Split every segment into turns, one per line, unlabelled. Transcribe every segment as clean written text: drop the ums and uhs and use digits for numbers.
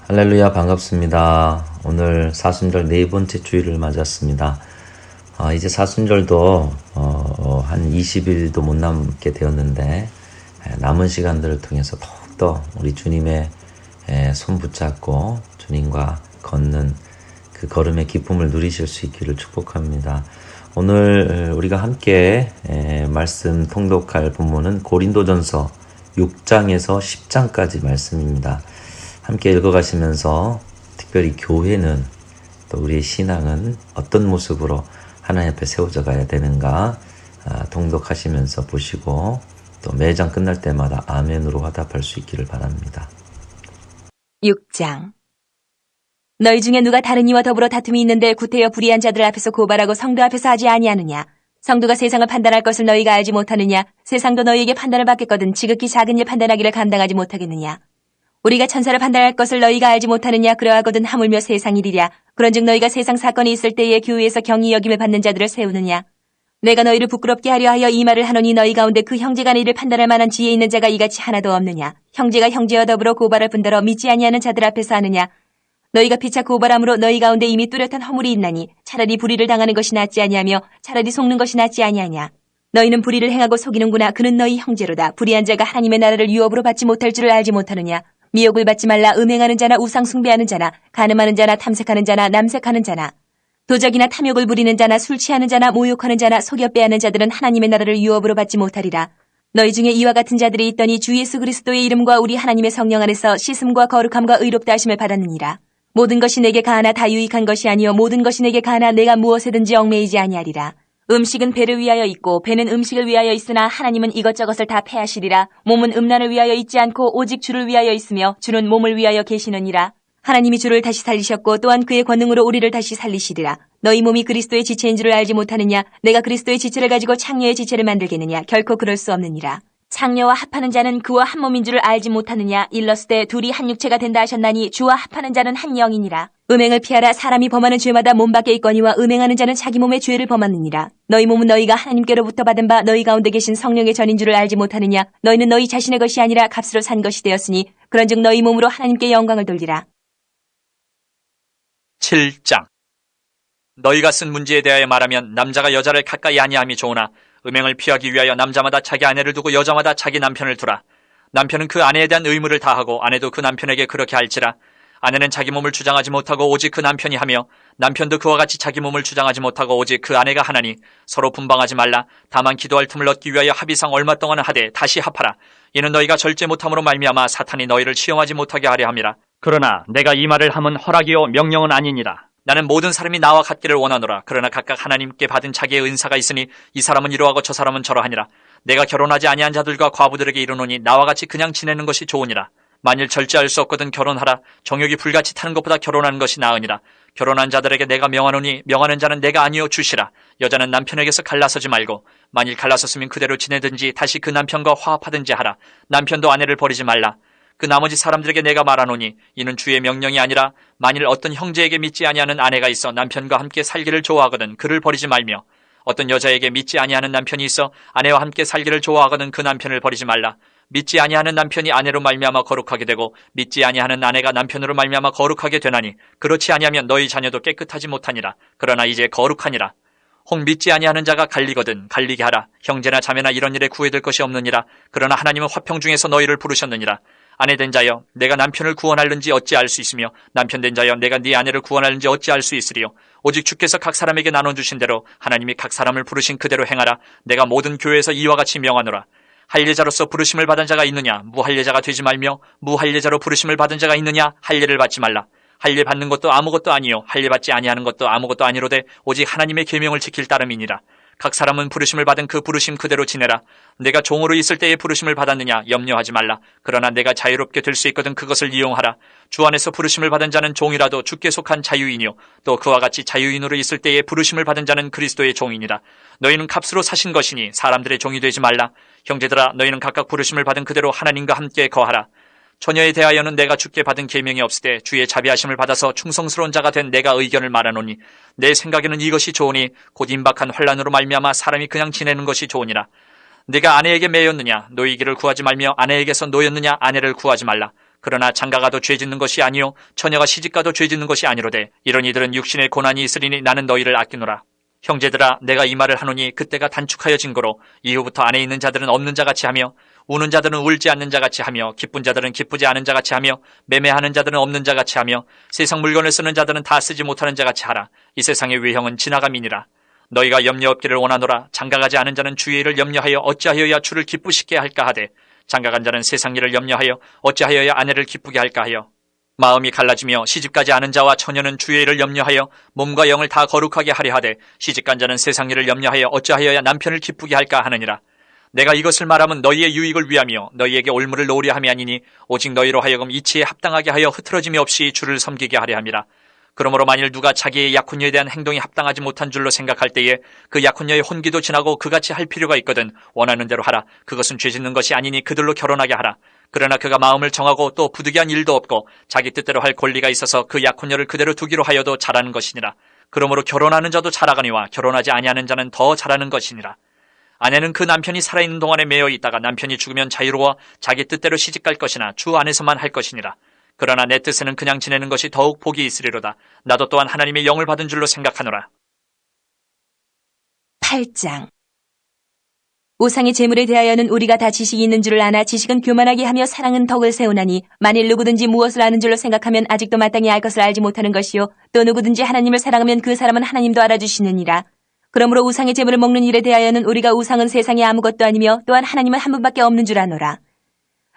할렐루야, 반갑습니다. 오늘 사순절 네 번째 주일을 맞았습니다. 이제 사순절도 한 20일도 못 남게 되었는데 남은 시간들을 통해서 더욱더 우리 주님의 손 붙잡고 주님과 걷는 그 걸음의 기쁨을 누리실 수 있기를 축복합니다. 오늘 우리가 함께 말씀 통독할 본문은 고린도전서 6장에서 10장까지 말씀입니다. 함께 읽어가시면서 특별히 교회는 또 우리의 신앙은 어떤 모습으로 하나님 앞에 세워져 가야 되는가 통독하시면서 보시고 또 매장 끝날 때마다 아멘으로 화답할 수 있기를 바랍니다.
6장. 너희 중에 누가 다른 이와 더불어 다툼이 있는데 구태여 불의한 자들 앞에서 고발하고 성도 앞에서 하지 아니하느냐? 성도가 세상을 판단할 것을 너희가 알지 못하느냐? 세상도 너희에게 판단을 받겠거든 지극히 작은 일 판단하기를 감당하지 못하겠느냐? 우리가 천사를 판단할 것을 너희가 알지 못하느냐? 그러하거든 하물며 세상 일이랴. 그런즉 너희가 세상 사건이 있을 때에 교회에서 경히 여김을 받는 자들을 세우느냐? 내가 너희를 부끄럽게 하려 하여 이 말을 하노니 너희 가운데 그 형제간의 일을 판단할 만한 지혜 있는 자가 이같이 하나도 없느냐? 형제가 형제와 더불어 고발을 분들어 믿지 아니하는 자들 앞에서 하느냐? 너희가 피차 고발함으로 너희 가운데 이미 뚜렷한 허물이 있나니 차라리 불의를 당하는 것이 낫지 아니하며 차라리 속는 것이 낫지 아니하냐? 너희는 불의를 행하고 속이는구나. 그는 너희 형제로다. 불의한 자가 하나님의 나라를 유업으로 받지 못할 줄을 알지 못하느냐? 미혹을 받지 말라. 음행하는 자나 우상 숭배하는 자나 간음하는 자나 탐색하는 자나 남색하는 자나 도적이나 탐욕을 부리는 자나 술 취하는 자나 모욕하는 자나 속여 빼앗는 자들은 하나님의 나라를 유업으로 받지 못하리라. 너희 중에 이와 같은 자들이 있더니 주 예수 그리스도의 이름과 우리 하나님의 성령 안에서 씻음과 거룩함과 의롭다 하심을 받았느니라. 모든 것이 내게 가하나 다 유익한 것이 아니요 모든 것이 내게 가하나 내가 무엇에든지 얽매이지 아니하리라. 음식은 배를 위하여 있고 배는 음식을 위하여 있으나 하나님은 이것저것을 다 패하시리라. 몸은 음란을 위하여 있지 않고 오직 주를 위하여 있으며 주는 몸을 위하여 계시느니라. 하나님이 주를 다시 살리셨고 또한 그의 권능으로 우리를 다시 살리시리라. 너희 몸이 그리스도의 지체인 줄을 알지 못하느냐? 내가 그리스도의 지체를 가지고 창녀의 지체를 만들겠느냐? 결코 그럴 수 없느니라. 창녀와 합하는 자는 그와 한 몸인 줄을 알지 못하느냐? 일렀으되 둘이 한 육체가 된다 하셨나니 주와 합하는 자는 한 영이니라. 음행을 피하라. 사람이 범하는 죄마다 몸 밖에 있거니와 음행하는 자는 자기 몸의 죄를 범하느니라. 너희 몸은 너희가 하나님께로부터 받은 바 너희 가운데 계신 성령의 전인 줄을 알지 못하느냐? 너희는 너희 자신의 것이 아니라 값으로 산 것이 되었으니 그런즉 너희 몸으로 하나님께 영광을 돌리라.
7장. 너희가 쓴 문제에 대하여 말하면 남자가 여자를 가까이 아니함이 좋으나 음행을 피하기 위하여 남자마다 자기 아내를 두고 여자마다 자기 남편을 두라. 남편은 그 아내에 대한 의무를 다하고 아내도 그 남편에게 그렇게 할지라. 아내는 자기 몸을 주장하지 못하고 오직 그 남편이 하며 남편도 그와 같이 자기 몸을 주장하지 못하고 오직 그 아내가 하나니 서로 분방하지 말라. 다만 기도할 틈을 얻기 위하여 합의상 얼마 동안은 하되 다시 합하라. 이는 너희가 절제 못함으로 말미암아 사탄이 너희를 시험하지 못하게 하려 함이라. 그러나 내가 이 말을 함은 허락이요 명령은 아니니라. 나는 모든 사람이 나와 같기를 원하노라. 그러나 각각 하나님께 받은 자기의 은사가 있으니 이 사람은 이러하고 저 사람은 저러하니라. 내가 결혼하지 아니한 자들과 과부들에게 이르노니 나와 같이 그냥 지내는 것이 좋으니라. 만일 절제할 수 없거든 결혼하라. 정욕이 불같이 타는 것보다 결혼하는 것이 나으니라. 결혼한 자들에게 내가 명하노니 명하는 자는 내가 아니요 주시라. 여자는 남편에게서 갈라서지 말고 만일 갈라섰으면 그대로 지내든지 다시 그 남편과 화합하든지 하라. 남편도 아내를 버리지 말라. 그 나머지 사람들에게 내가 말하노니 이는 주의 명령이 아니라 만일 어떤 형제에게 믿지 아니하는 아내가 있어 남편과 함께 살기를 좋아하거든 그를 버리지 말며 어떤 여자에게 믿지 아니하는 남편이 있어 아내와 함께 살기를 좋아하거든 그 남편을 버리지 말라. 믿지 아니하는 남편이 아내로 말미암아 거룩하게 되고 믿지 아니하는 아내가 남편으로 말미암아 거룩하게 되나니 그렇지 아니하면 너희 자녀도 깨끗하지 못하니라. 그러나 이제 거룩하니라. 혹 믿지 아니하는 자가 갈리거든 갈리게 하라. 형제나 자매나 이런 일에 구애될 것이 없느니라. 그러나 하나님은 화평 중에서 너희를 부르셨느니라. 아내 된 자여 내가 남편을 구원하는지 어찌 알 수 있으며 남편 된 자여 내가 네 아내를 구원하는지 어찌 알 수 있으리요. 오직 주께서 각 사람에게 나눠주신 대로 하나님이 각 사람을 부르신 그대로 행하라. 내가 모든 교회에서 이와 같이 명하노라. 할례자로서 부르심을 받은 자가 있느냐? 무할례자가 되지 말며 무할례자로 부르심을 받은 자가 있느냐? 할례를 받지 말라. 할례 받는 것도 아무것도 아니요 할례 받지 아니하는 것도 아무것도 아니로되 오직 하나님의 계명을 지킬 따름이니라. 각 사람은 부르심을 받은 그 부르심 그대로 지내라. 내가 종으로 있을 때에 부르심을 받았느냐 염려하지 말라. 그러나 내가 자유롭게 될 수 있거든 그것을 이용하라. 주 안에서 부르심을 받은 자는 종이라도 주께 속한 자유인이요 또 그와 같이 자유인으로 있을 때에 부르심을 받은 자는 그리스도의 종이니라. 너희는 값으로 사신 것이니 사람들의 종이 되지 말라. 형제들아 너희는 각각 부르심을 받은 그대로 하나님과 함께 거하라. 처녀에 대하여는 내가 주께 받은 계명이 없으되 주의 자비하심을 받아서 충성스러운 자가 된 내가 의견을 말하노니 내 생각에는 이것이 좋으니 곧 임박한 환난으로 말미암아 사람이 그냥 지내는 것이 좋으니라. 네가 아내에게 매였느냐? 노이기를 구하지 말며 아내에게서 노였느냐? 아내를 구하지 말라. 그러나 장가가도 죄짓는 것이 아니요 처녀가 시집가도 죄짓는 것이 아니로되 이런 이들은 육신의 고난이 있으리니 나는 너희를 아끼노라. 형제들아 내가 이 말을 하노니 그때가 단축하여 진거로 이후부터 안에 있는 자들은 없는 자같이 하며 우는 자들은 울지 않는 자같이 하며 기쁜 자들은 기쁘지 않은 자같이 하며 매매하는 자들은 없는 자같이 하며 세상 물건을 쓰는 자들은 다 쓰지 못하는 자같이 하라. 이 세상의 외형은 지나감이니라. 너희가 염려 없기를 원하노라. 장가가지 않은 자는 주의 일을 염려하여 어찌하여야 주를 기쁘시게 할까 하되 장가간 자는 세상 일을 염려하여 어찌하여야 아내를 기쁘게 할까 하여 마음이 갈라지며 시집가지 않은 자와 처녀는 주의 일을 염려하여 몸과 영을 다 거룩하게 하려 하되 시집간 자는 세상 일을 염려하여 어찌하여야 남편을 기쁘게 할까 하느니라. 내가 이것을 말하면 너희의 유익을 위하며 너희에게 올무를 놓으려 함이 아니니 오직 너희로 하여금 이치에 합당하게 하여 흐트러짐이 없이 주를 섬기게 하려 함이라. 그러므로 만일 누가 자기의 약혼녀에 대한 행동이 합당하지 못한 줄로 생각할 때에 그 약혼녀의 혼기도 지나고 그같이 할 필요가 있거든 원하는 대로 하라. 그것은 죄짓는 것이 아니니 그들로 결혼하게 하라. 그러나 그가 마음을 정하고 또 부득이한 일도 없고 자기 뜻대로 할 권리가 있어서 그 약혼녀를 그대로 두기로 하여도 잘하는 것이니라. 그러므로 결혼하는 자도 잘하거니와 결혼하지 아니하는 자는 더 잘하는 것이니라. 아내는 그 남편이 살아있는 동안에 매여 있다가 남편이 죽으면 자유로워 자기 뜻대로 시집갈 것이나 주 안에서만 할 것이니라. 그러나 내 뜻에는 그냥 지내는 것이 더욱 복이 있으리로다. 나도 또한 하나님의 영을 받은 줄로 생각하노라.
8장. 우상의 재물에 대하여는 우리가 다 지식이 있는 줄을 아나 지식은 교만하게 하며 사랑은 덕을 세우나니 만일 누구든지 무엇을 아는 줄로 생각하면 아직도 마땅히 알 것을 알지 못하는 것이요 또 누구든지 하나님을 사랑하면 그 사람은 하나님도 알아주시느니라. 그러므로 우상의 재물을 먹는 일에 대하여는 우리가 우상은 세상에 아무것도 아니며 또한 하나님은 한 분밖에 없는 줄 아노라.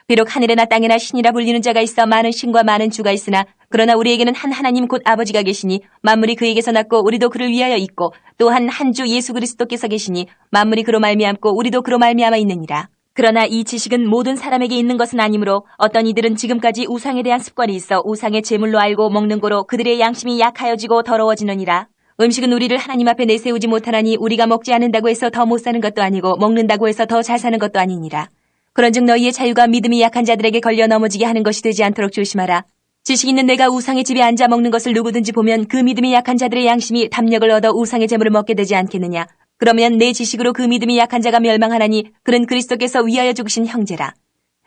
비록 하늘에나 땅에나 신이라 불리는 자가 있어 많은 신과 많은 주가 있으나 그러나 우리에게는 한 하나님 곧 아버지가 계시니 만물이 그에게서 났고 우리도 그를 위하여 있고 또한 한 주 예수 그리스도께서 계시니 만물이 그로 말미암고 우리도 그로 말미암아 있느니라. 그러나 이 지식은 모든 사람에게 있는 것은 아니므로 어떤 이들은 지금까지 우상에 대한 습관이 있어 우상의 제물로 알고 먹는 거로 그들의 양심이 약하여지고 더러워지느니라. 음식은 우리를 하나님 앞에 내세우지 못하나니 우리가 먹지 않는다고 해서 더 못 사는 것도 아니고 먹는다고 해서 더 잘 사는 것도 아니니라. 그런즉 너희의 자유가 믿음이 약한 자들에게 걸려 넘어지게 하는 것이 되지 않도록 조심하라. 지식 있는 내가 우상의 집에 앉아 먹는 것을 누구든지 보면 그 믿음이 약한 자들의 양심이 담력을 얻어 우상의 재물을 먹게 되지 않겠느냐. 그러면 내 지식으로 그 믿음이 약한 자가 멸망하나니 그는 그리스도께서 위하여 죽으신 형제라.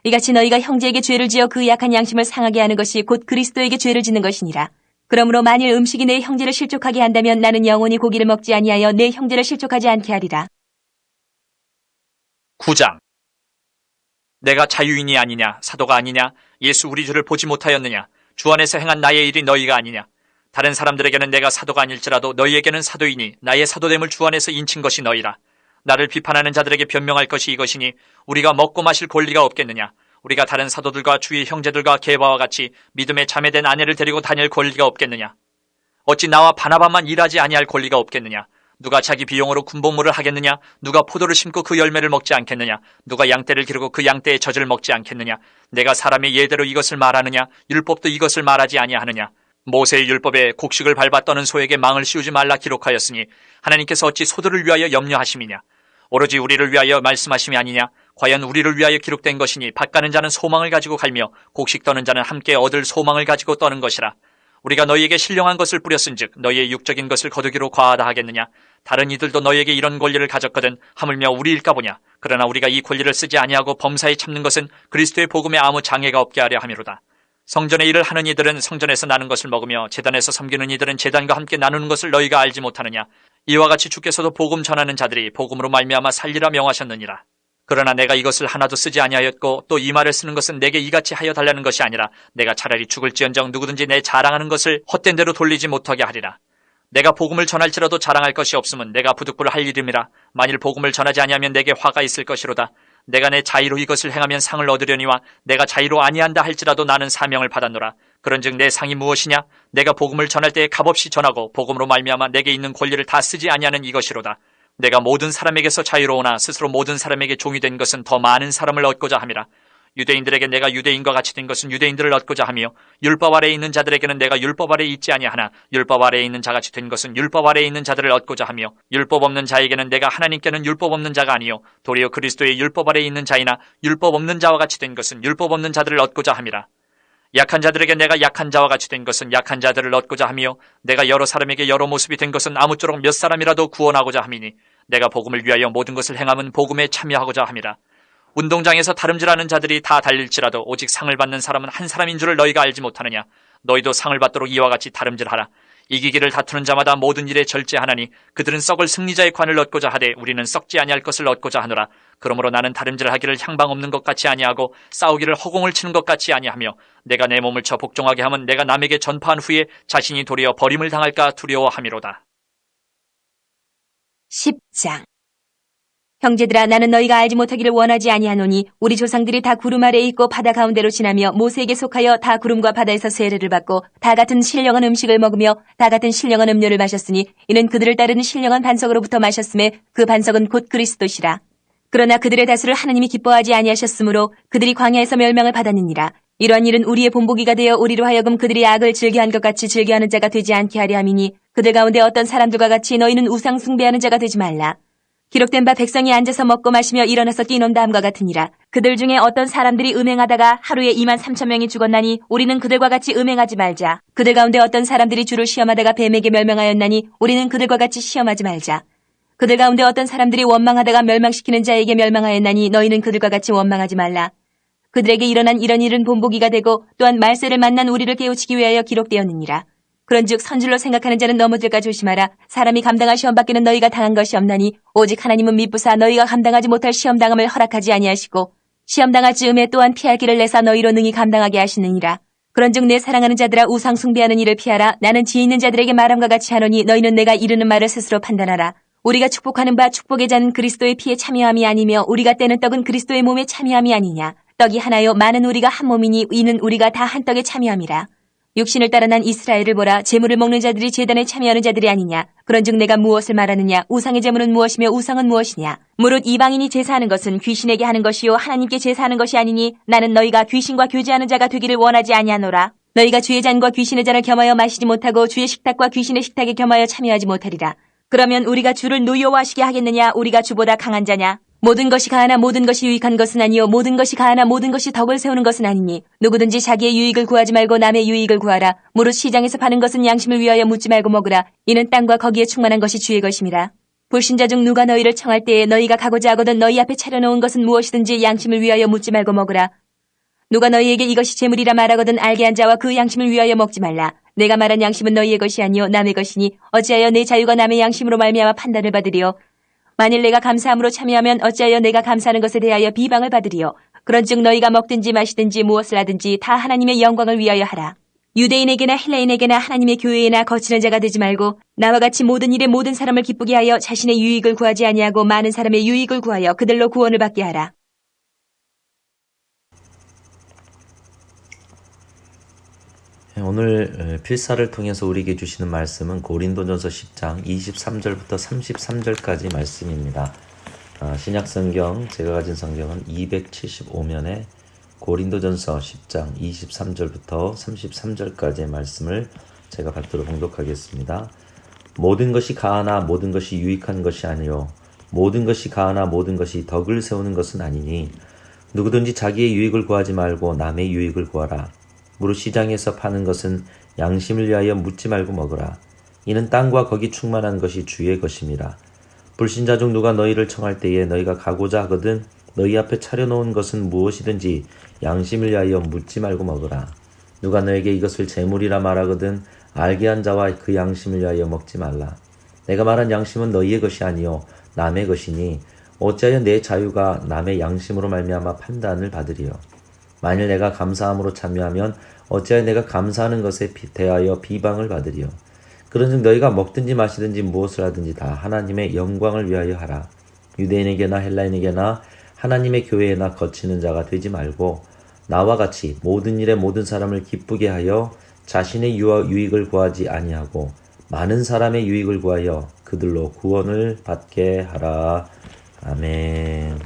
이같이 너희가 형제에게 죄를 지어 그 약한 양심을 상하게 하는 것이 곧 그리스도에게 죄를 짓는 것이니라. 그러므로 만일 음식이 내 형제를 실족하게 한다면 나는 영원히 고기를 먹지 아니하여 내 형제를 실족하지 않게 하리라.
9장. 내가 자유인이 아니냐 사도가 아니냐 예수 우리 주를 보지 못하였느냐 주 안에서 행한 나의 일이 너희가 아니냐. 다른 사람들에게는 내가 사도가 아닐지라도 너희에게는 사도이니 나의 사도됨을 주 안에서 인친 것이 너희라. 나를 비판하는 자들에게 변명할 것이 이것이니 우리가 먹고 마실 권리가 없겠느냐. 우리가 다른 사도들과 주의 형제들과 게바와 같이 믿음에 자매된 아내를 데리고 다닐 권리가 없겠느냐. 어찌 나와 바나바만 일하지 아니할 권리가 없겠느냐. 누가 자기 비용으로 군복무를 하겠느냐. 누가 포도를 심고 그 열매를 먹지 않겠느냐. 누가 양떼를 기르고 그 양떼의 젖을 먹지 않겠느냐. 내가 사람의 예대로 이것을 말하느냐. 율법도 이것을 말하지 아니하느냐. 모세의 율법에 곡식을 밟아 떠는 소에게 망을 씌우지 말라 기록하였으니 하나님께서 어찌 소들을 위하여 염려하심이냐. 오로지 우리를 위하여 말씀하심이 아니냐. 과연 우리를 위하여 기록된 것이니 밭 가는 자는 소망을 가지고 갈며 곡식 떠는 자는 함께 얻을 소망을 가지고 떠는 것이라. 우리가 너희에게 신령한 것을 뿌렸은즉 너희의 육적인 것을 거두기로 과하다 하겠느냐. 다른 이들도 너희에게 이런 권리를 가졌거든 하물며 우리일까 보냐. 그러나 우리가 이 권리를 쓰지 아니하고 범사에 참는 것은 그리스도의 복음에 아무 장애가 없게 하려 함이로다. 성전의 일을 하는 이들은 성전에서 나는 것을 먹으며 제단에서 섬기는 이들은 제단과 함께 나누는 것을 너희가 알지 못하느냐. 이와 같이 주께서도 복음 전하는 자들이 복음으로 말미암아 살리라 명하셨느니라. 그러나 내가 이것을 하나도 쓰지 아니하였고 또 이 말을 쓰는 것은 내게 이같이 하여 달라는 것이 아니라 내가 차라리 죽을지언정 누구든지 내 자랑하는 것을 헛된 대로 돌리지 못하게 하리라. 내가 복음을 전할지라도 자랑할 것이 없으면 내가 부득불 할 일임이라. 만일 복음을 전하지 아니하면 내게 화가 있을 것이로다. 내가 내 자의로 이것을 행하면 상을 얻으려니와 내가 자의로 아니한다 할지라도 나는 사명을 받았노라. 그런즉 내 상이 무엇이냐? 내가 복음을 전할 때에 값없이 전하고 복음으로 말미암아 내게 있는 권리를 다 쓰지 아니하는 이것이로다. 내가 모든 사람에게서 자유로우나 스스로 모든 사람에게 종이 된 것은 더 많은 사람을 얻고자 함이라. 유대인들에게 내가 유대인과 같이 된 것은 유대인들을 얻고자 하며 율법 아래에 있는 자들에게는 내가 율법 아래에 있지 아니하나 율법 아래에 있는 자같이 된 것은 율법 아래에 있는 자들을 얻고자 하며 율법 없는 자에게는 내가 하나님께는 율법 없는 자가 아니요 도리어 그리스도의 율법 아래에 있는 자이나 율법 없는 자와 같이 된 것은 율법 없는 자들을 얻고자 함이라. 약한 자들에게 내가 약한 자와 같이 된 것은 약한 자들을 얻고자 하며 내가 여러 사람에게 여러 모습이 된 것은 아무쪼록 몇 사람이라도 구원하고자 함이니 내가 복음을 위하여 모든 것을 행함은 복음에 참여하고자 함이라. 운동장에서 다름질하는 자들이 다 달릴지라도 오직 상을 받는 사람은 한 사람인 줄을 너희가 알지 못하느냐? 너희도 상을 받도록 이와 같이 다름질하라. 이기기를 다투는 자마다 모든 일에 절제하나니 그들은 썩을 승리자의 관을 얻고자 하되 우리는 썩지 아니할 것을 얻고자 하노라. 그러므로 나는 다름질하기를 향방 없는 것 같이 아니하고 싸우기를 허공을 치는 것 같이 아니하며 내가 내 몸을 쳐 복종하게 하면 내가 남에게 전파한 후에 자신이 도리어 버림을 당할까 두려워함이로다.
10장. 형제들아, 나는 너희가 알지 못하기를 원하지 아니하노니 우리 조상들이 다 구름 아래에 있고 바다 가운데로 지나며 모세에게 속하여 다 구름과 바다에서 세례를 받고 다 같은 신령한 음식을 먹으며 다 같은 신령한 음료를 마셨으니 이는 그들을 따르는 신령한 반석으로부터 마셨음에 그 반석은 곧 그리스도시라. 그러나 그들의 다수를 하나님이 기뻐하지 아니하셨으므로 그들이 광야에서 멸망을 받았느니라. 이러한 일은 우리의 본보기가 되어 우리로 하여금 그들이 악을 즐겨한 것 같이 즐겨하는 자가 되지 않게 하려 함이니 그들 가운데 어떤 사람들과 같이 너희는 우상 숭배하는 자가 되지 말라. 기록된 바 백성이 앉아서 먹고 마시며 일어나서 뛰논다 함과 같으니라. 그들 중에 어떤 사람들이 음행하다가 하루에 23,000명이 죽었나니 우리는 그들과 같이 음행하지 말자. 그들 가운데 어떤 사람들이 주를 시험하다가 뱀에게 멸망하였나니 우리는 그들과 같이 시험하지 말자. 그들 가운데 어떤 사람들이 원망하다가 멸망시키는 자에게 멸망하였나니 너희는 그들과 같이 원망하지 말라. 그들에게 일어난 이런 일은 본보기가 되고 또한 말세를 만난 우리를 깨우치기 위하여 기록되었느니라. 그런즉 선줄로 생각하는 자는 넘어질까 조심하라. 사람이 감당할 시험 밖에는 너희가 당한 것이 없나니 오직 하나님은 미쁘사 너희가 감당하지 못할 시험당함을 허락하지 아니하시고 시험당할 즈음에 또한 피할 길을 내사 너희로 능히 감당하게 하시느니라. 그런즉 내 사랑하는 자들아, 우상 숭배하는 일을 피하라. 나는 지혜 있는 자들에게 말함과 같이 하노니 너희는 내가 이르는 말을 스스로 판단하라. 우리가 축복하는 바 축복의 잔은 그리스도의 피에 참여함이 아니며 우리가 떼는 떡은 그리스도의 몸에 참여함이 아니냐. 떡이 하나요 많은 우리가 한 몸이니 이는 우리가 다 한 떡에 참여함이라. 육신을 따라 난 이스라엘을 보라. 제물을 먹는 자들이 제단에 참여하는 자들이 아니냐. 그런즉 내가 무엇을 말하느냐. 우상의 제물은 무엇이며 우상은 무엇이냐. 무릇 이방인이 제사하는 것은 귀신에게 하는 것이요 하나님께 제사하는 것이 아니니 나는 너희가 귀신과 교제하는 자가 되기를 원하지 아니하노라. 너희가 주의 잔과 귀신의 잔을 겸하여 마시지 못하고 주의 식탁과 귀신의 식탁에 겸하여 참여하지 못하리라. 그러면 우리가 주를 노여워하시게 하겠느냐. 우리가 주보다 강한 자냐. 모든 것이 가하나 모든 것이 유익한 것은 아니요 모든 것이 가하나 모든 것이 덕을 세우는 것은 아니니 누구든지 자기의 유익을 구하지 말고 남의 유익을 구하라. 무릇 시장에서 파는 것은 양심을 위하여 묻지 말고 먹으라. 이는 땅과 거기에 충만한 것이 주의 것임이라. 불신자 중 누가 너희를 청할 때에 너희가 가고자 하거든 너희 앞에 차려놓은 것은 무엇이든지 양심을 위하여 묻지 말고 먹으라. 누가 너희에게 이것이 재물이라 말하거든 알게 한 자와 그 양심을 위하여 먹지 말라. 내가 말한 양심은 너희의 것이 아니요 남의 것이니 어찌하여 내 자유가 남의 양심으로 말미암아 판단을 받으리요. 만일 내가 감사함으로 참여하면 어찌하여 내가 감사하는 것에 대하여 비방을 받으리요. 그런즉 너희가 먹든지 마시든지 무엇을 하든지 다 하나님의 영광을 위하여 하라. 유대인에게나 헬라인에게나 하나님의 교회에나 거치는 자가 되지 말고 나와 같이 모든 일에 모든 사람을 기쁘게 하여 자신의 유익을 구하지 아니하고 많은 사람의 유익을 구하여 그들로 구원을 받게 하라.
오늘 필사를 통해서 우리에게 주시는 말씀은 고린도전서 10장 23절부터 33절까지 말씀입니다. 신약성경, 제가 가진 성경은 275면에 고린도전서 10장 23절부터 33절까지의 말씀을 제가 받도록 봉독하겠습니다. 모든 것이 가하나 모든 것이 유익한 것이 아니요 모든 것이 가하나 모든 것이 덕을 세우는 것은 아니니 누구든지 자기의 유익을 구하지 말고 남의 유익을 구하라. 무릇 시장에서 파는 것은 양심을 위하여 묻지 말고 먹으라. 이는 땅과 거기 충만한 것이 주의 것임이라. 불신자 중 누가 너희를 청할 때에 너희가 가고자 하거든 너희 앞에 차려놓은 것은 무엇이든지 양심을 위하여 묻지 말고 먹으라. 누가 너에게 이것을 재물이라 말하거든 알게 한 자와 그 양심을 위하여 먹지 말라. 내가 말한 양심은 너희의 것이 아니요 남의 것이니 어찌하여 내 자유가 남의 양심으로 말미암아 판단을 받으리요. 만일 내가 감사함으로 참여하면 어찌하여 내가 감사하는 것에 대하여 비방을 받으리요. 그런즉 너희가 먹든지 마시든지 무엇을 하든지 다 하나님의 영광을 위하여 하라. 유대인에게나 헬라인에게나 하나님의 교회에나 거치는 자가 되지 말고 나와 같이 모든 일에 모든 사람을 기쁘게 하여 자신의 유익을 구하지 아니하고 많은 사람의 유익을 구하여 그들로 구원을 받게 하라. 아멘.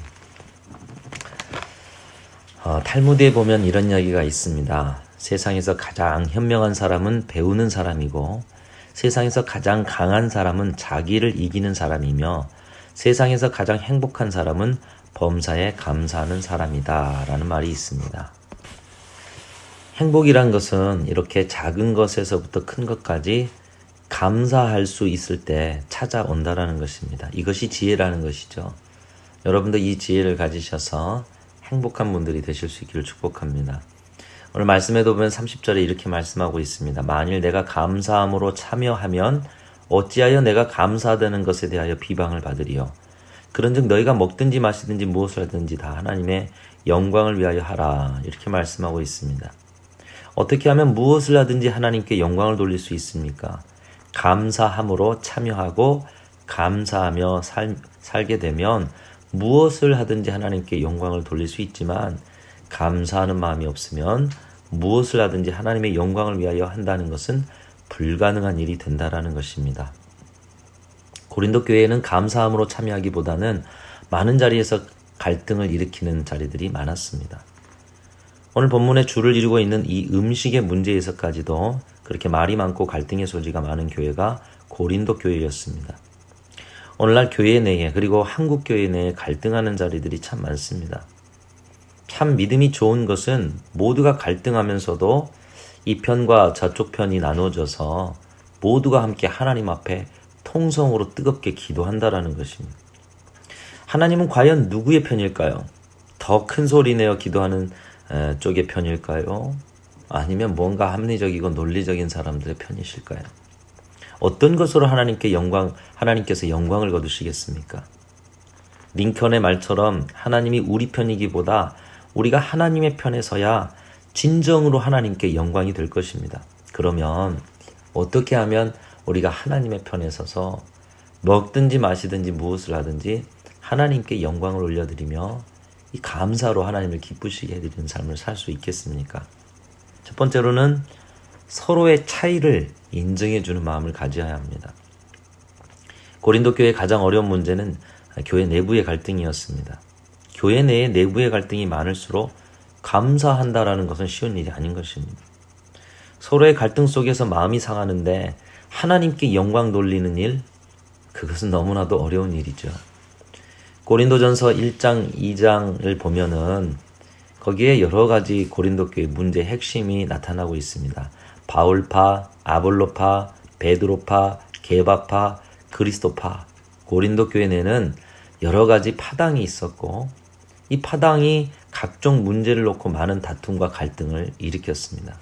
탈무드에 보면 이런 이야기가 있습니다. 세상에서 가장 현명한 사람은 배우는 사람이고 세상에서 가장 강한 사람은 자기를 이기는 사람이며 세상에서 가장 행복한 사람은 범사에 감사하는 사람이다 라는 말이 있습니다. 행복이란 것은 이렇게 작은 것에서부터 큰 것까지 감사할 수 있을 때 찾아온다라는 것입니다. 이것이 지혜라는 것이죠. 여러분도 이 지혜를 가지셔서 행복한 분들이 되실 수 있기를 축복합니다. 오늘 말씀에도 보면 30절에 이렇게 말씀하고 있습니다. 만일 내가 감사함으로 참여하면 어찌하여 내가 감사되는 것에 대하여 비방을 받으리요. 그런즉 너희가 먹든지 마시든지 무엇을 하든지 다 하나님의 영광을 위하여 하라. 이렇게 말씀하고 있습니다. 어떻게 하면 무엇을 하든지 하나님께 영광을 돌릴 수 있습니까? 감사함으로 참여하고 감사하며 살게 되면 무엇을 하든지 하나님께 영광을 돌릴 수 있지만 감사하는 마음이 없으면 무엇을 하든지 하나님의 영광을 위하여 한다는 것은 불가능한 일이 된다라는 것입니다. 고린도 교회에는 감사함으로 참여하기보다는 많은 자리에서 갈등을 일으키는 자리들이 많았습니다. 오늘 본문에 주를 이루고 있는 이 음식의 문제에서까지도 그렇게 말이 많고 갈등의 소지가 많은 교회가 고린도 교회였습니다. 오늘날 교회 내에 그리고 한국 교회 내에 갈등하는 자리들이 참 많습니다. 참 믿음이 좋은 것은 모두가 갈등하면서도 이 편과 저쪽 편이 나눠져서 모두가 함께 하나님 앞에 통성으로 뜨겁게 기도한다라는 것입니다. 하나님은 과연 누구의 편일까요? 더 큰 소리 내어 기도하는 쪽의 편일까요? 아니면 뭔가 합리적이고 논리적인 사람들의 편이실까요? 어떤 것으로 하나님께서 영광을 거두시겠습니까? 링컨의 말처럼 하나님이 우리 편이기보다 우리가 하나님의 편에 서야 진정으로 하나님께 영광이 될 것입니다. 그러면 어떻게 하면 우리가 하나님의 편에 서서 먹든지 마시든지 무엇을 하든지 하나님께 영광을 올려드리며 이 감사로 하나님을 기쁘시게 해드리는 삶을 살 수 있겠습니까? 첫 번째로는 서로의 차이를 인정해주는 마음을 가져야 합니다. 고린도 교회의 가장 어려운 문제는 교회 내부의 갈등이었습니다. 교회 내에 내부의 갈등이 많을수록 감사한다라는 것은 쉬운 일이 아닌 것입니다. 서로의 갈등 속에서 마음이 상하는데 하나님께 영광 돌리는 일, 그것은 너무나도 어려운 일이죠. 고린도전서 1장, 2장을 보면은 거기에 여러 가지 고린도 교회 문제의 핵심이 나타나고 있습니다. 바울파, 아볼로파, 베드로파, 게바파, 그리스도파. 고린도 교회 내는 여러 가지 파당이 있었고 이 파당이 각종 문제를 놓고 많은 다툼과 갈등을 일으켰습니다.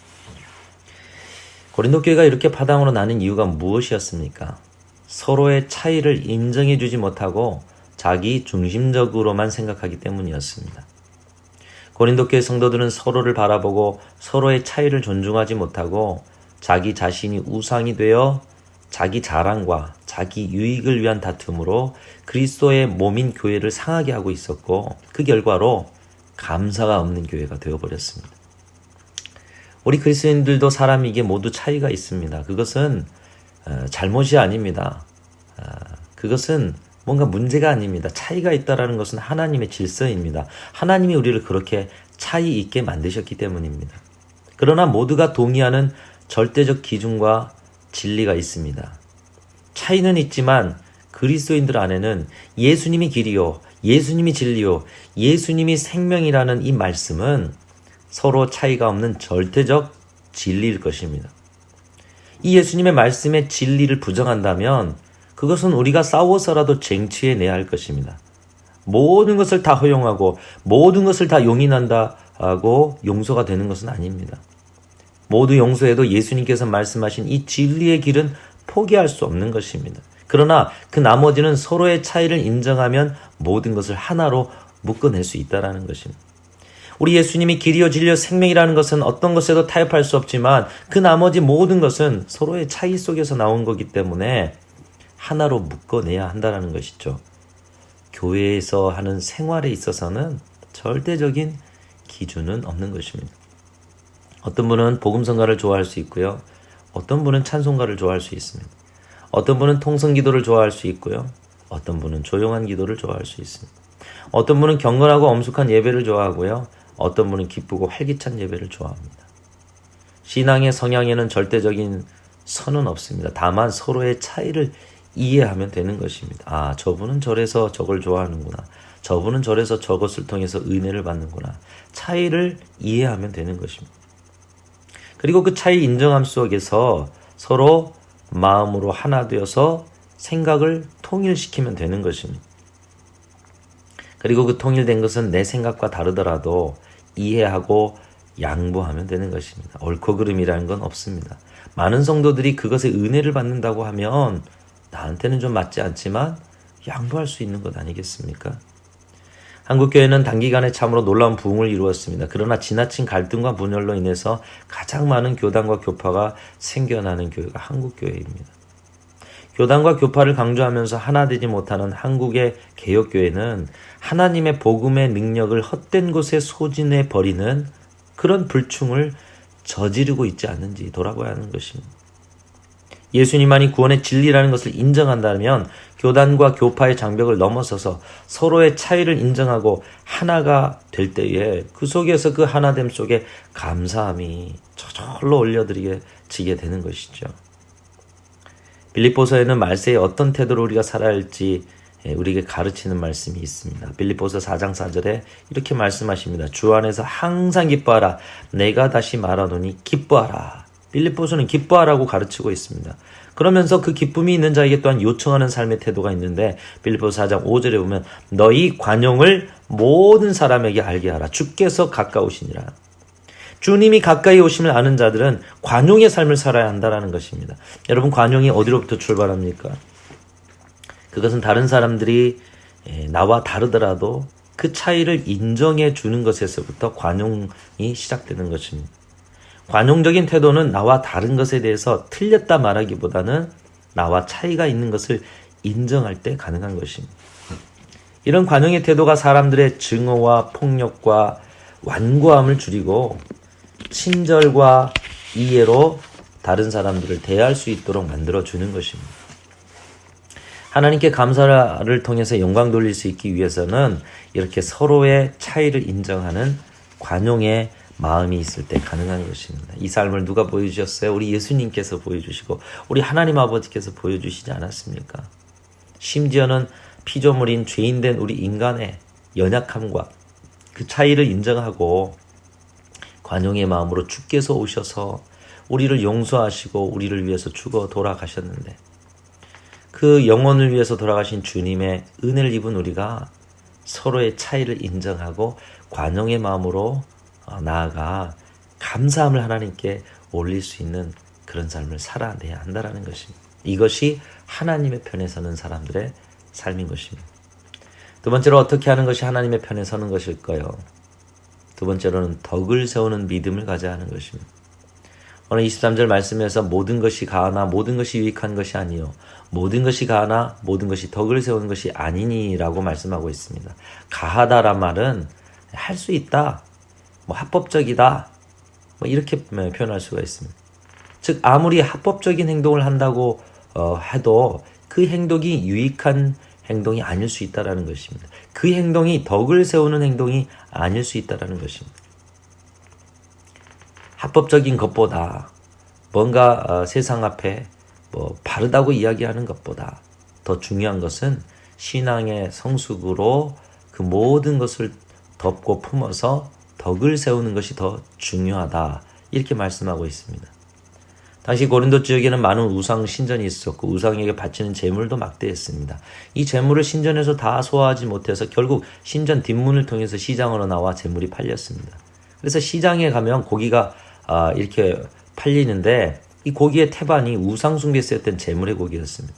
고린도 교회가 이렇게 파당으로 나는 이유가 무엇이었습니까? 서로의 차이를 인정해주지 못하고 자기 중심적으로만 생각하기 때문이었습니다. 고린도 교회 성도들은 서로를 바라보고 서로의 차이를 존중하지 못하고 자기 자신이 우상이 되어 자기 자랑과 자기 유익을 위한 다툼으로 그리스도의 몸인 교회를 상하게 하고 있었고 그 결과로 감사가 없는 교회가 되어버렸습니다. 우리 그리스도인들도 사람이기에 모두 차이가 있습니다. 그것은 잘못이 아닙니다. 그것은 뭔가 문제가 아닙니다. 차이가 있다는 것은 하나님의 질서입니다. 하나님이 우리를 그렇게 차이 있게 만드셨기 때문입니다. 그러나 모두가 동의하는 절대적 기준과 진리가 있습니다. 차이는 있지만 그리스도인들 안에는 예수님이 길이요, 예수님이 진리요, 예수님이 생명이라는 이 말씀은 서로 차이가 없는 절대적 진리일 것입니다. 이 예수님의 말씀의 진리를 부정한다면 그것은 우리가 싸워서라도 쟁취해내야 할 것입니다. 모든 것을 다 허용하고 모든 것을 다 용인한다고 용서가 되는 것은 아닙니다. 모두 용서해도 예수님께서 말씀하신 이 진리의 길은 포기할 수 없는 것입니다. 그러나 그 나머지는 서로의 차이를 인정하면 모든 것을 하나로 묶어낼 수 있다는 것입니다. 우리 예수님이 길이요 진리요 생명이라는 것은 어떤 것에도 타협할 수 없지만 그 나머지 모든 것은 서로의 차이 속에서 나온 거기 때문에 하나로 묶어내야 한다는 것이죠. 교회에서 하는 생활에 있어서는 절대적인 기준은 없는 것입니다. 어떤 분은 복음성가를 좋아할 수 있고요. 어떤 분은 찬송가를 좋아할 수 있습니다. 어떤 분은 통성기도를 좋아할 수 있고요. 어떤 분은 조용한 기도를 좋아할 수 있습니다. 어떤 분은 경건하고 엄숙한 예배를 좋아하고요. 어떤 분은 기쁘고 활기찬 예배를 좋아합니다. 신앙의 성향에는 절대적인 선은 없습니다. 다만 서로의 차이를 이해하면 되는 것입니다. 아, 저분은 저래서 저걸 좋아하는구나. 저분은 저래서 저것을 통해서 은혜를 받는구나. 차이를 이해하면 되는 것입니다. 그리고 그 차이 인정함 속에서 서로 마음으로 하나 되어서 생각을 통일시키면 되는 것입니다. 그리고 그 통일된 것은 내 생각과 다르더라도 이해하고 양보하면 되는 것입니다. 옳고 그름이라는 건 없습니다. 많은 성도들이 그것에 은혜를 받는다고 하면 나한테는 좀 맞지 않지만 양보할 수 있는 것 아니겠습니까? 한국교회는 단기간에 참으로 놀라운 부흥을 이루었습니다. 그러나 지나친 갈등과 분열로 인해서 가장 많은 교단과 교파가 생겨나는 교회가 한국교회입니다. 교단과 교파를 강조하면서 하나 되지 못하는 한국의 개혁교회는 하나님의 복음의 능력을 헛된 곳에 소진해 버리는 그런 불충을 저지르고 있지 않는지 돌아봐야 하는 것입니다. 예수님만이 구원의 진리라는 것을 인정한다면 교단과 교파의 장벽을 넘어서서 서로의 차이를 인정하고 하나가 될 때에 그 속에서 그 하나됨 속에 감사함이 저절로 올려드리게 되는 것이죠. 빌립보서에는 말세에 어떤 태도로 우리가 살아야 할지 우리에게 가르치는 말씀이 있습니다. 빌립보서 4장 4절에 이렇게 말씀하십니다. 주 안에서 항상 기뻐하라. 내가 다시 말하노니 기뻐하라. 빌립보서는 기뻐하라고 가르치고 있습니다. 그러면서 그 기쁨이 있는 자에게 또한 요청하는 삶의 태도가 있는데 빌립보서 4장 5절에 보면 너희 관용을 모든 사람에게 알게 하라. 주께서 가까우시니라. 주님이 가까이 오심을 아는 자들은 관용의 삶을 살아야 한다는 것입니다. 여러분, 관용이 어디로부터 출발합니까? 그것은 다른 사람들이 나와 다르더라도 그 차이를 인정해 주는 것에서부터 관용이 시작되는 것입니다. 관용적인 태도는 나와 다른 것에 대해서 틀렸다 말하기보다는 나와 차이가 있는 것을 인정할 때 가능한 것입니다. 이런 관용의 태도가 사람들의 증오와 폭력과 완고함을 줄이고 친절과 이해로 다른 사람들을 대할 수 있도록 만들어주는 것입니다. 하나님께 감사를 통해서 영광 돌릴 수 있기 위해서는 이렇게 서로의 차이를 인정하는 관용의 마음이 있을 때 가능한 것입니다. 이 삶을 누가 보여주셨어요? 우리 예수님께서 보여주시고 우리 하나님 아버지께서 보여주시지 않았습니까? 심지어는 피조물인 죄인된 우리 인간의 연약함과 그 차이를 인정하고 관용의 마음으로 주께서 오셔서 우리를 용서하시고 우리를 위해서 죽어 돌아가셨는데 그 영혼을 위해서 돌아가신 주님의 은혜를 입은 우리가 서로의 차이를 인정하고 관용의 마음으로 나아가 감사함을 하나님께 올릴 수 있는 그런 삶을 살아내야 한다는 것입니다. 이것이 하나님의 편에 서는 사람들의 삶인 것입니다. 두 번째로 어떻게 하는 것이 하나님의 편에 서는 것일까요? 두 번째로는 덕을 세우는 믿음을 가져야 하는 것입니다. 오늘 23절 말씀에서 모든 것이 가하나 모든 것이 유익한 것이 아니요 모든 것이 가하나 모든 것이 덕을 세우는 것이 아니니라고 말씀하고 있습니다. 가하다란 말은 할 수 있다, 합법적이다, 이렇게 표현할 수가 있습니다. 즉 아무리 합법적인 행동을 한다고 해도 그 행동이 유익한 행동이 아닐 수 있다는 것입니다. 그 행동이 덕을 세우는 행동이 아닐 수 있다는 것입니다. 합법적인 것보다 뭔가 세상 앞에 바르다고 이야기하는 것보다 더 중요한 것은 신앙의 성숙으로 그 모든 것을 덮고 품어서 덕을 세우는 것이 더 중요하다, 이렇게 말씀하고 있습니다. 당시 고린도 지역에는 많은 우상 신전이 있었고 우상에게 바치는 제물도 막대했습니다. 이 제물을 신전에서 다 소화하지 못해서 결국 신전 뒷문을 통해서 시장으로 나와 제물이 팔렸습니다. 그래서 시장에 가면 고기가 이렇게 팔리는데 이 고기의 태반이 우상숭배에 쓰였던 제물의 고기였습니다.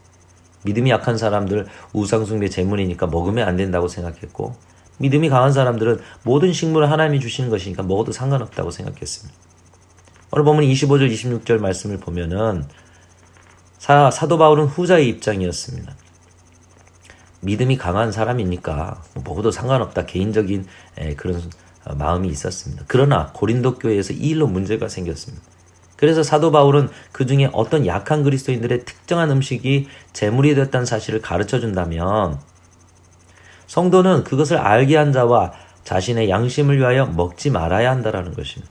믿음이 약한 사람들 우상숭배 제물이니까 먹으면 안 된다고 생각했고 믿음이 강한 사람들은 모든 식물을 하나님이 주시는 것이니까 먹어도 상관없다고 생각했습니다. 오늘 보면 25절 26절 말씀을 보면은 사도 바울은 후자의 입장이었습니다. 믿음이 강한 사람이니까 먹어도 상관없다, 개인적인 그런 마음이 있었습니다. 그러나 고린도 교회에서 이 일로 문제가 생겼습니다. 그래서 사도 바울은 그 중에 어떤 약한 그리스도인들의 특정한 음식이 제물이 됐다는 사실을 가르쳐 준다면 성도는 그것을 알게 한 자와 자신의 양심을 위하여 먹지 말아야 한다는 것입니다.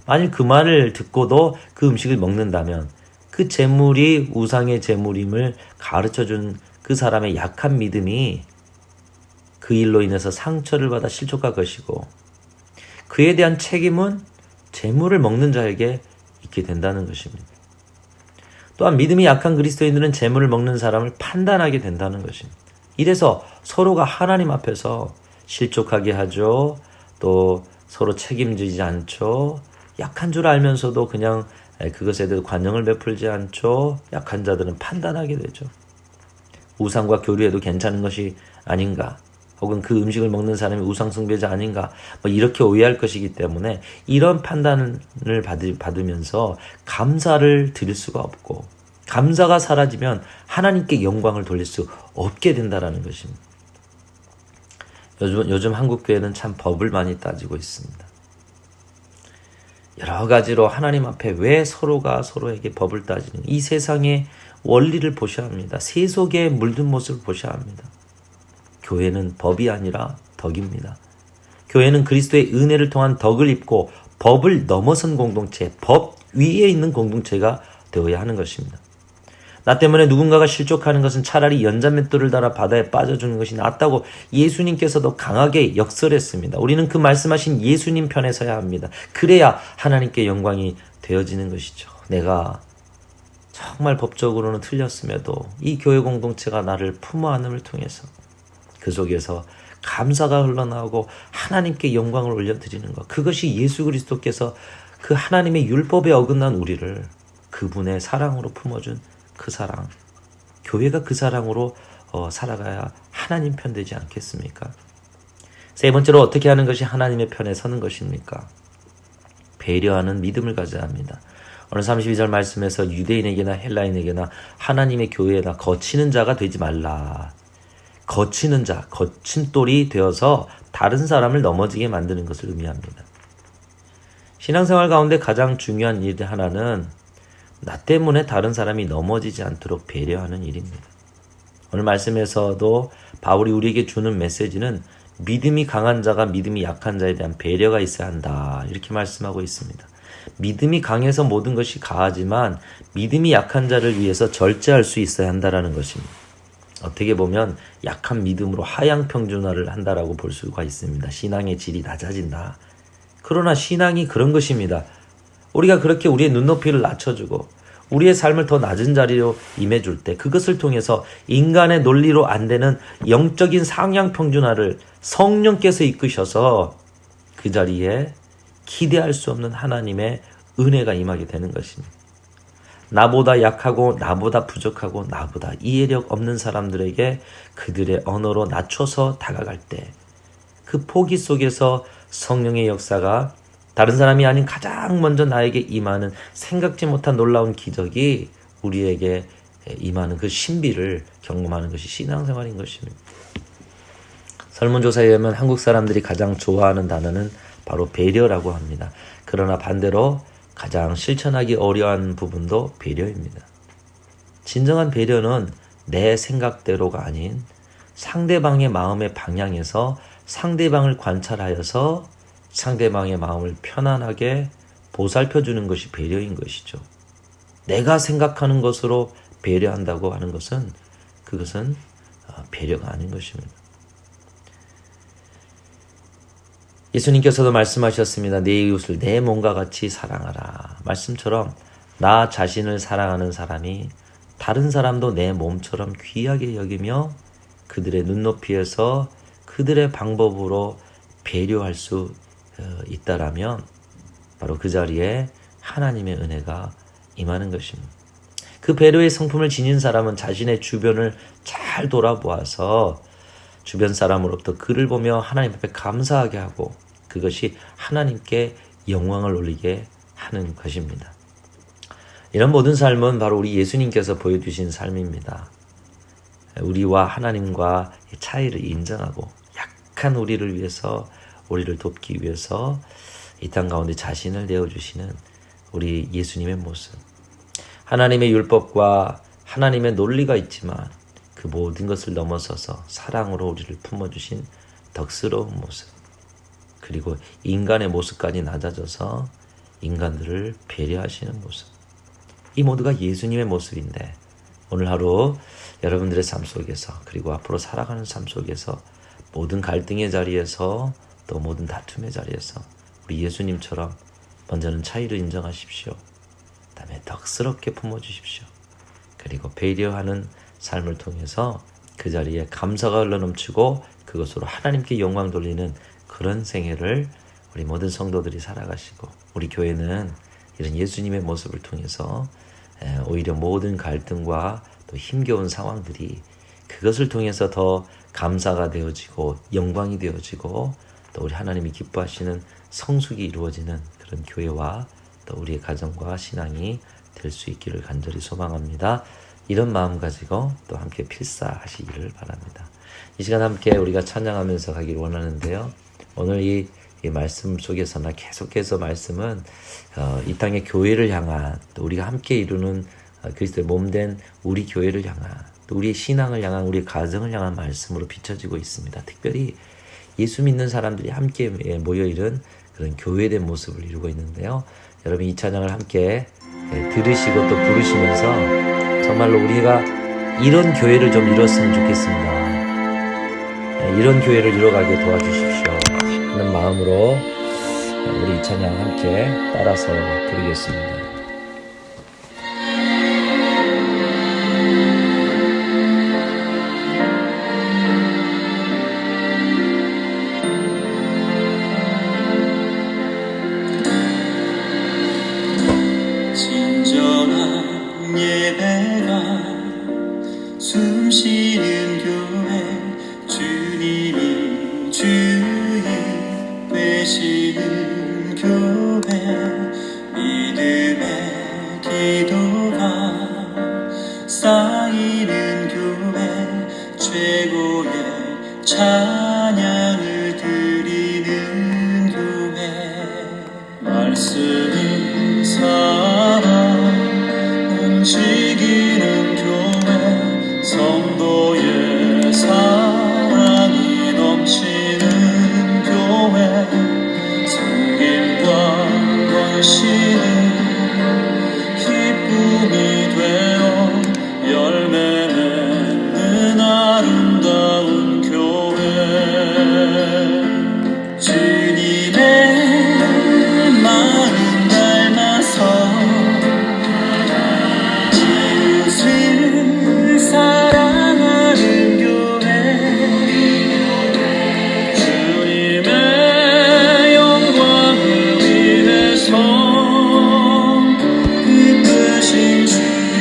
만일 그 말을 듣고도 그 음식을 먹는다면 그 제물이 우상의 제물임을 가르쳐준 그 사람의 약한 믿음이 그 일로 인해서 상처를 받아 실족할 것이고 그에 대한 책임은 제물을 먹는 자에게 있게 된다는 것입니다. 또한 믿음이 약한 그리스도인들은 제물을 먹는 사람을 판단하게 된다는 것입니다. 이래서 서로가 하나님 앞에서 실족하게 하죠. 또 서로 책임지지 않죠. 약한 줄 알면서도 그냥 그것에 대해서 관용을 베풀지 않죠. 약한 자들은 판단하게 되죠. 우상과 교류해도 괜찮은 것이 아닌가, 혹은 그 음식을 먹는 사람이 우상 숭배자 아닌가, 이렇게 오해할 것이기 때문에 이런 판단을 받으면서 감사를 드릴 수가 없고, 감사가 사라지면 하나님께 영광을 돌릴 수 없게 된다는 것입니다. 요즘 한국 교회는 참 법을 많이 따지고 있습니다. 여러 가지로 하나님 앞에 왜 서로가 서로에게 법을 따지는, 이 세상의 원리를 보셔야 합니다. 세속에 물든 모습을 보셔야 합니다. 교회는 법이 아니라 덕입니다. 교회는 그리스도의 은혜를 통한 덕을 입고 법을 넘어선 공동체, 법 위에 있는 공동체가 되어야 하는 것입니다. 나 때문에 누군가가 실족하는 것은 차라리 연자맷돌을 달아 바다에 빠져주는 것이 낫다고 예수님께서도 강하게 역설했습니다. 우리는 그 말씀하신 예수님 편에 서야 합니다. 그래야 하나님께 영광이 되어지는 것이죠. 내가 정말 법적으로는 틀렸음에도 이 교회 공동체가 나를 품어 안음을 통해서 그 속에서 감사가 흘러나오고 하나님께 영광을 올려드리는 것, 그것이 예수 그리스도께서 그 하나님의 율법에 어긋난 우리를 그분의 사랑으로 품어준 그 사랑, 교회가 그 사랑으로 살아가야 하나님 편 되지 않겠습니까? 세 번째로 어떻게 하는 것이 하나님의 편에 서는 것입니까? 배려하는 믿음을 가져야 합니다. 오늘 32절 말씀에서 유대인에게나 헬라인에게나 하나님의 교회에나 거치는 자가 되지 말라. 거치는 자, 거친 돌이 되어서 다른 사람을 넘어지게 만드는 것을 의미합니다. 신앙생활 가운데 가장 중요한 일 하나는 나 때문에 다른 사람이 넘어지지 않도록 배려하는 일입니다. 오늘 말씀에서도 바울이 우리에게 주는 메시지는 믿음이 강한 자가 믿음이 약한 자에 대한 배려가 있어야 한다, 이렇게 말씀하고 있습니다. 믿음이 강해서 모든 것이 가하지만 믿음이 약한 자를 위해서 절제할 수 있어야 한다는 것입니다. 어떻게 보면 약한 믿음으로 하향평준화를 한다라고 볼 수가 있습니다. 신앙의 질이 낮아진다. 그러나 신앙이 그런 것입니다. 우리가 그렇게 우리의 눈높이를 낮춰주고 우리의 삶을 더 낮은 자리로 임해줄 때 그것을 통해서 인간의 논리로 안 되는 영적인 상향평준화를 성령께서 이끄셔서 그 자리에 기대할 수 없는 하나님의 은혜가 임하게 되는 것입니다. 나보다 약하고 나보다 부족하고 나보다 이해력 없는 사람들에게 그들의 언어로 낮춰서 다가갈 때 그 포기 속에서 성령의 역사가 다른 사람이 아닌 가장 먼저 나에게 임하는 생각지 못한 놀라운 기적이 우리에게 임하는 그 신비를 경험하는 것이 신앙생활인 것입니다. 설문조사에 의하면 한국 사람들이 가장 좋아하는 단어는 바로 배려라고 합니다. 그러나 반대로 가장 실천하기 어려운 부분도 배려입니다. 진정한 배려는 내 생각대로가 아닌 상대방의 마음의 방향에서 상대방을 관찰하여서 상대방의 마음을 편안하게 보살펴주는 것이 배려인 것이죠. 내가 생각하는 것으로 배려한다고 하는 것은 그것은 배려가 아닌 것입니다. 예수님께서도 말씀하셨습니다. 내 이웃을 내 몸과 같이 사랑하라. 말씀처럼 나 자신을 사랑하는 사람이 다른 사람도 내 몸처럼 귀하게 여기며 그들의 눈높이에서 그들의 방법으로 배려할 수 있다라면 바로 그 자리에 하나님의 은혜가 임하는 것입니다. 그 배려의 성품을 지닌 사람은 자신의 주변을 잘 돌아보아서 주변 사람으로부터 그를 보며 하나님 앞에 감사하게 하고 그것이 하나님께 영광을 올리게 하는 것입니다. 이런 모든 삶은 바로 우리 예수님께서 보여주신 삶입니다. 우리와 하나님과 차이를 인정하고 약한 우리를 위해서, 우리를 돕기 위해서 이 땅 가운데 자신을 내어주시는 우리 예수님의 모습. 하나님의 율법과 하나님의 논리가 있지만 그 모든 것을 넘어서서 사랑으로 우리를 품어주신 덕스러운 모습. 그리고 인간의 모습까지 낮아져서 인간들을 배려하시는 모습. 이 모두가 예수님의 모습인데 오늘 하루 여러분들의 삶 속에서 그리고 앞으로 살아가는 삶 속에서 모든 갈등의 자리에서 또 모든 다툼의 자리에서 우리 예수님처럼 먼저는 차이를 인정하십시오. 그다음에 덕스럽게 품어주십시오. 그리고 배려하는 삶을 통해서 그 자리에 감사가 흘러넘치고 그것으로 하나님께 영광 돌리는 그런 생애를 우리 모든 성도들이 살아가시고, 우리 교회는 이런 예수님의 모습을 통해서 오히려 모든 갈등과 또 힘겨운 상황들이 그것을 통해서 더 감사가 되어지고 영광이 되어지고 또 우리 하나님이 기뻐하시는 성숙이 이루어지는 그런 교회와 또 우리의 가정과 신앙이 될 수 있기를 간절히 소망합니다. 이런 마음 가지고 또 함께 필사하시기를 바랍니다. 이 시간 함께 우리가 찬양하면서 가기를 원하는데요. 오늘 이 말씀 속에서나 계속해서 말씀은 이 땅의 교회를 향한, 또 우리가 함께 이루는 그리스도의 몸된 우리 교회를 향한, 또 우리의 신앙을 향한, 우리의 가정을 향한 말씀으로 비춰지고 있습니다. 특별히 예수 믿는 사람들이 함께 모여 이룬 그런 교회된 모습을 이루고 있는데요. 여러분 이 찬양을 함께 들으시고 또 부르시면서 정말로 우리가 이런 교회를 좀 이뤘으면 좋겠습니다. 이런 교회를 이뤄가게 도와주십시오 하는 마음으로 우리 이 찬양 함께 따라서 부르겠습니다.
진정한 예배가 숨쉬는 교회, 주님이 주인 되시는 교회, 믿음의 기도가 쌓이는 교회, 최고의 찬양을 드리는 교회, 말씀이 살아 움직이는 교회, 성도의 사랑이 넘치는 교회, 섬김과 헌신은 기쁨이 되어 열매 맺는 아름다운 교회, 주님의 마음 닮아서 이웃을 사랑하는 교회, 주님의 영광을 위해서 그 크신 주님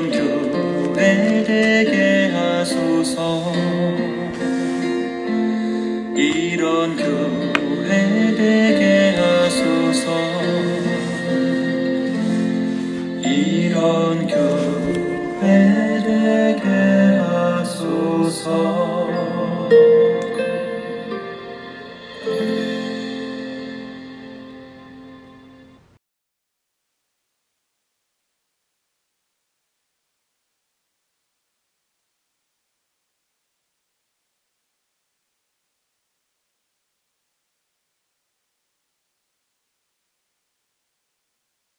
이런 교회 되게 하소서. 이런 교회 되게 하소서. 이런